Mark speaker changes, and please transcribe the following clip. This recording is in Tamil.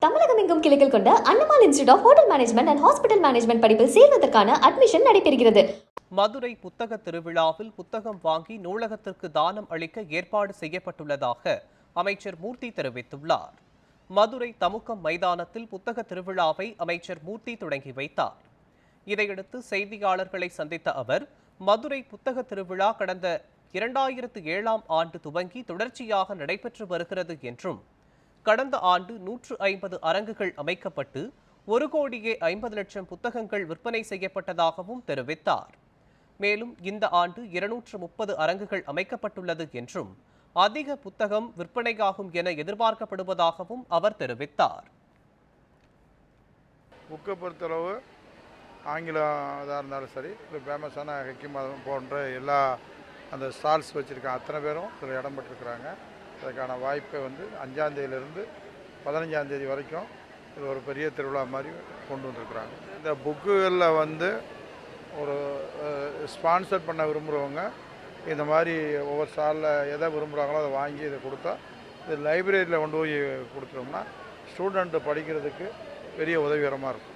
Speaker 1: தமிழகம் எங்கும் கிளைகள் கொண்ட Annamalai institute of hotel management and hospital management படிப்பில் சேர்வதற்கான அட்மிஷன் நடைபெறுகிறது.
Speaker 2: மதுரை புத்தக திருவிழாவில் புத்தகம் வாங்கி நூலகத்திற்கு தானம் அளிக்க ஏற்பாடு செய்யப்பட்டுள்ளதாக அமைச்சர் மூர்த்தி தெரிவித்துள்ளார். மதுரை தமுக்கம் மைதானத்தில் புத்தக திருவிழாவை அமைச்சர் மூர்த்தி தொடங்கி வைத்தார். இதையடுத்து செய்தியாளர்களை சந்தித்த அவர், மதுரை புத்தக திருவிழா கடந்த 2007ஆம் ஆண்டு துவங்கி தொடர்ச்சியாக நடைபெற்று வருகிறது என்றும், கடந்த ஆண்டு 150 அரங்குகள் அமைக்கப்பட்டு 1,50,00,000 புத்தகங்கள் விற்பனை செய்யப்பட்டதாகவும் தெரிவித்தார். மேலும் இந்த ஆண்டு 230 அரங்குகள் அமைக்கப்பட்டுள்ளது என்றும், அதிக புத்தகம் விற்பனையாகும் என எதிர்பார்க்கப்படுவதாகவும் அவர் தெரிவித்தார்.
Speaker 3: புக்கை பொறுத்தளவு ஆங்கிலம் இதாக இருந்தாலும் சரி, ஒரு ஃபேமஸான ஹக்கீம் போன்ற எல்லா அந்த ஸ்டால்ஸ் வச்சுருக்காங்க, அத்தனை பேரும் இதில் இடம் பெற்றிருக்கிறாங்க. அதுக்கான வாய்ப்பை 5ஆம் தேதியிலிருந்து 15ஆம் தேதி வரைக்கும் இது ஒரு பெரிய திருவிழா மாதிரி கொண்டு வந்திருக்கிறாங்க. இந்த புக்குகளில் ஒரு ஸ்பான்சர் பண்ண விரும்புகிறவங்க இந்த மாதிரி ஒவ்வொரு ஸ்டாலில் எதை விரும்புகிறாங்களோ அதை வாங்கி இதை கொடுத்தா, இது லைப்ரரியில் கொண்டு போய் கொடுத்துட்டோம்னா ஸ்டூடெண்ட்டு படிக்கிறதுக்கு பெரிய உதவிகரமாக இருக்கும்.